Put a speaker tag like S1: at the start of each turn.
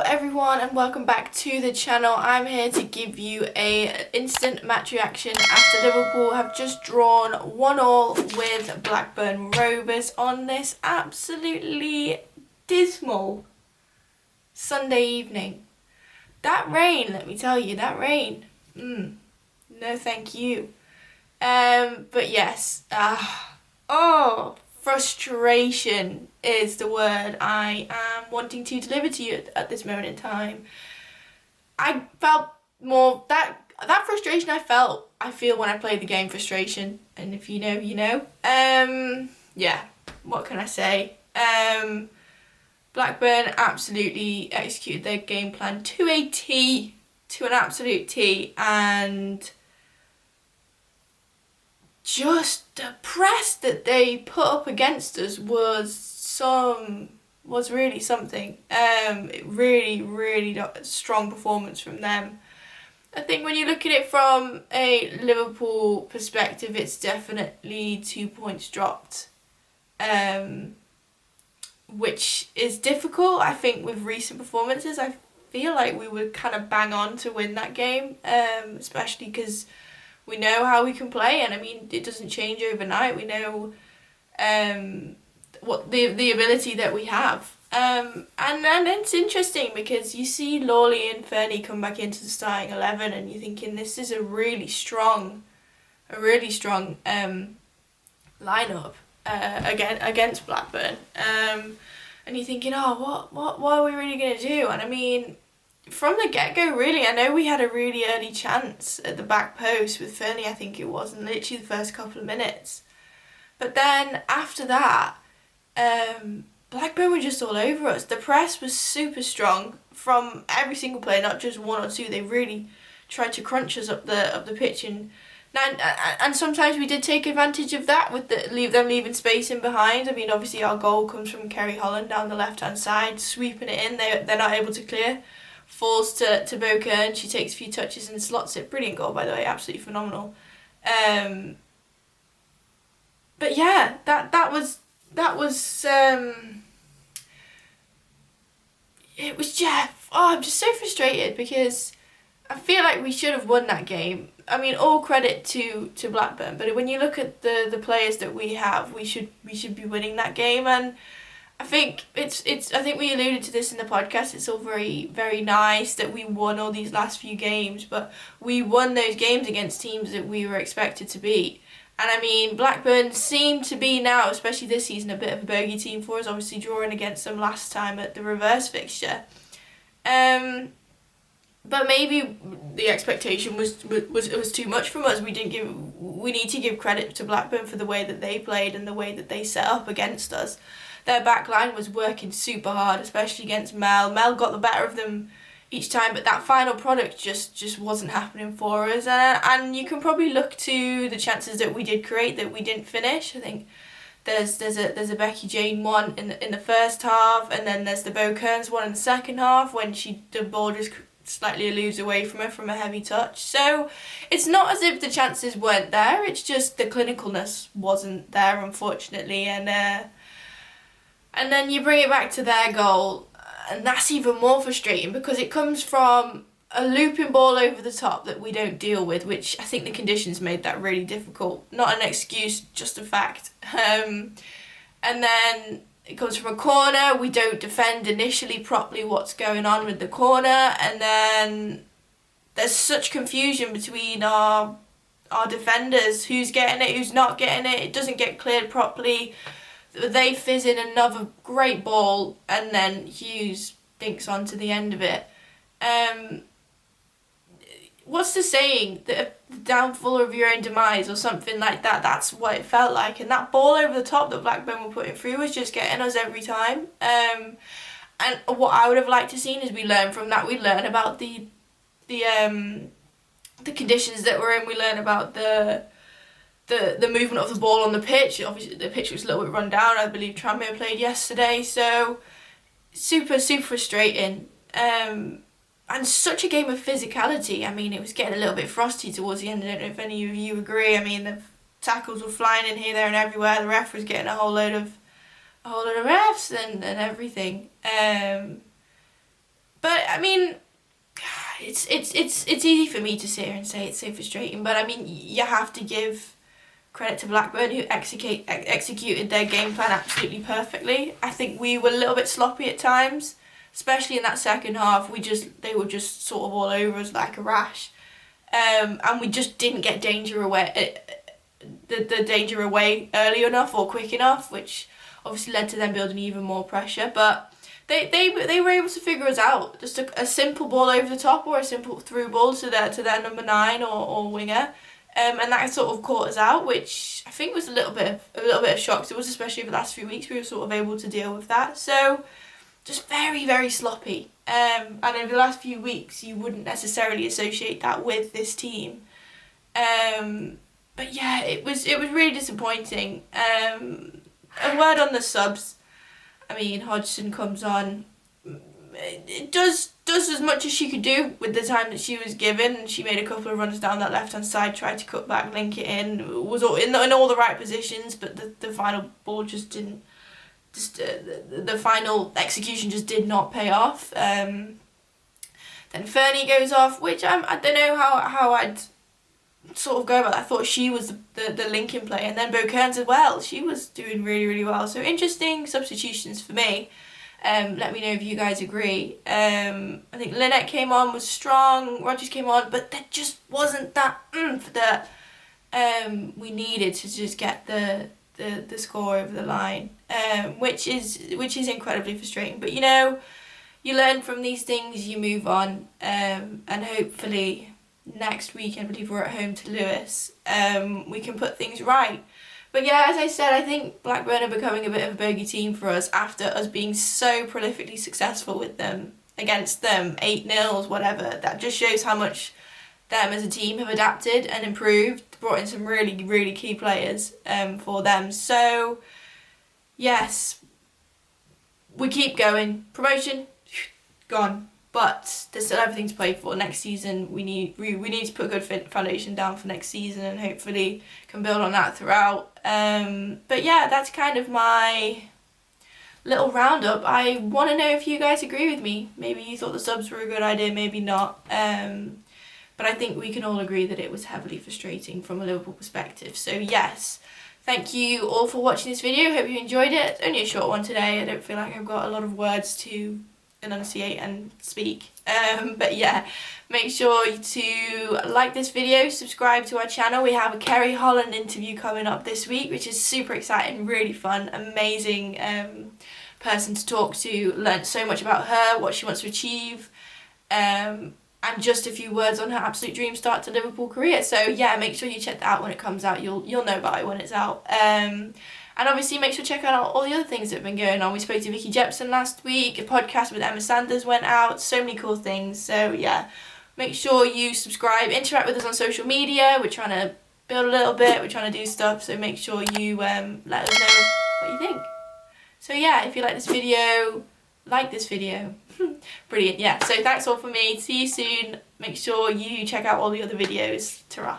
S1: everyone and welcome back to the channel. I'm here to give you an instant match reaction after Liverpool have just drawn 1-1 with Blackburn Rovers on this absolutely dismal Sunday evening. That rain, let me tell you, that rain, no thank you. But yes, frustration is the word I am wanting to deliver to you at this moment in time. I felt more that frustration I feel when I play the game frustration, and if you know, you know. Yeah, what can I say? Blackburn absolutely executed their game plan to a T, to an absolute T, and just the press that they put up against us was really something. Really strong performance from them. I think when you look at it from a Liverpool perspective, it's definitely 2 points dropped, which is difficult. I think with recent performances, I feel like we were kind of bang on to win that game, especially because we know how we can play, and I mean, it doesn't change overnight. We know what the ability that we have. And it's interesting because you see Lawley and Fernie come back into the starting 11 and you're thinking this is a really strong lineup against Blackburn. And you're thinking, oh, what are we really going to do? And I mean, from the get-go, really, I know we had a really early chance at the back post with Fernie, I think it was, in literally the first couple of minutes. But then after that, Blackburn were just all over us. The press was super strong from every single player, not just one or two. They really tried to crunch us up the pitch, and sometimes we did take advantage of that with them leaving space in behind. I mean, obviously our goal comes from Kerry Holland down the left-hand side, sweeping it in. They're not able to clear. Falls to Boca, and she takes a few touches and slots it. Brilliant goal, by the way, absolutely phenomenal. But yeah, that was it was Jeff. Oh, I'm just so frustrated because I feel like we should have won that game. I mean, all credit to Blackburn, but when you look at the players that we have, we should be winning that game. And I think I think we alluded to this in the podcast. It's all very nice that we won all these last few games, but we won those games against teams that we were expected to beat. And I mean, Blackburn seem to be now, especially this season, a bit of a bogey team for us, obviously drawing against them last time at the reverse fixture. But maybe the expectation was too much from us. We need to give credit to Blackburn for the way that they played and the way that they set up against us. Their back line was working super hard, especially against Mel. Mel got the better of them each time, but that final product just wasn't happening for us. And you can probably look to the chances that we did create that we didn't finish. I think there's a Becky Jane one in the first half, and then there's the Bo Kearns one in the second half when the ball just slightly eludes away from her from a heavy touch. So it's not as if the chances weren't there. It's just the clinicalness wasn't there, unfortunately, and then you bring it back to their goal, and that's even more frustrating because it comes from a looping ball over the top that we don't deal with, which I think the conditions made that really difficult. Not an excuse, just a fact. And then it comes from a corner. We don't defend initially properly what's going on with the corner, and then there's such confusion between our defenders. Who's getting it, who's not getting it. It doesn't get cleared properly. They fizz in another great ball, and then Hughes dinks onto the end of it. What's the saying? The downfall of your own demise or something like that. That's what it felt like. And that ball over the top that Blackburn were putting through was just getting us every time. And what I would have liked to seen is we learn from that. We learn about the conditions that we're in. We learn about the movement of the ball on the pitch. Obviously the pitch was a little bit run down. I believe Tranmere played yesterday, so super frustrating. And such a game of physicality. I mean, it was getting a little bit frosty towards the end. I don't know if any of you agree. I mean, the tackles were flying in here, there and everywhere. The ref was getting a whole load of refs and everything. But I mean, it's easy for me to sit here and say it's so frustrating, but I mean, you have to give credit to Blackburn, who executed their game plan absolutely perfectly. I think we were a little bit sloppy at times, especially in that second half. They were just sort of all over us like a rash, and we just didn't get danger away, the danger away early enough or quick enough, which obviously led to them building even more pressure. But they were able to figure us out. Just a simple ball over the top or a simple through ball to their number 9 or winger. And that sort of caught us out, which I think was a little bit of shock to us, especially over the last few weeks. We were sort of able to deal with that. So just very, very sloppy. And over the last few weeks, you wouldn't necessarily associate that with this team. But yeah, it was really disappointing. A word on the subs. I mean, Hodgson comes on. It does as much as she could do with the time that she was given. She made a couple of runs down that left-hand side, tried to cut back, link it in, was all in all the right positions, but the final ball just didn't, the final execution just did not pay off. Then Fernie goes off, which I don't know how I'd sort of go about that. I thought she was the linking play, and then Bo Kearns as well. She was doing really, really well. So interesting substitutions for me. Let me know if you guys agree. I think Lynette came on, was strong, Rogers came on, but there just wasn't that oomph that we needed to just get the score over the line, which is incredibly frustrating. But you know, you learn from these things, you move on, and hopefully next week, I believe we're at home to Lewis, we can put things right. But yeah, as I said, I think Blackburn are becoming a bit of a bogey team for us after us being so prolifically successful with them, against them, 8-0, whatever. That just shows how much them as a team have adapted and improved, brought in some really, really key players for them. So, yes, we keep going. Promotion, gone. But there's still everything to play for. Next season, we need to put a good foundation down for next season, and hopefully can build on that throughout. But yeah, that's kind of my little roundup. I want to know if you guys agree with me. Maybe you thought the subs were a good idea, maybe not. But I think we can all agree that it was heavily frustrating from a Liverpool perspective. So yes, thank you all for watching this video. Hope you enjoyed it. It's only a short one today. I don't feel like I've got a lot of words to enunciate and speak. But yeah, make sure to like this video, subscribe to our channel. We have a Kerry Holland interview coming up this week, which is super exciting, really fun, amazing person to talk to. Learned so much about her, what she wants to achieve, and just a few words on her absolute dream start to Liverpool career. So yeah, make sure you check that out when it comes out. You'll know about it when it's out. And obviously make sure to check out all the other things that have been going on. We spoke to Vicky Jepson last week, a podcast with Emma Sanders went out, so many cool things. So yeah, make sure you subscribe, interact with us on social media. We're trying to build a little bit, we're trying to do stuff, so make sure you let us know what you think. So yeah, if you like this video, Brilliant, yeah. So thanks all for me, see you soon. Make sure you check out all the other videos. Ta-ra.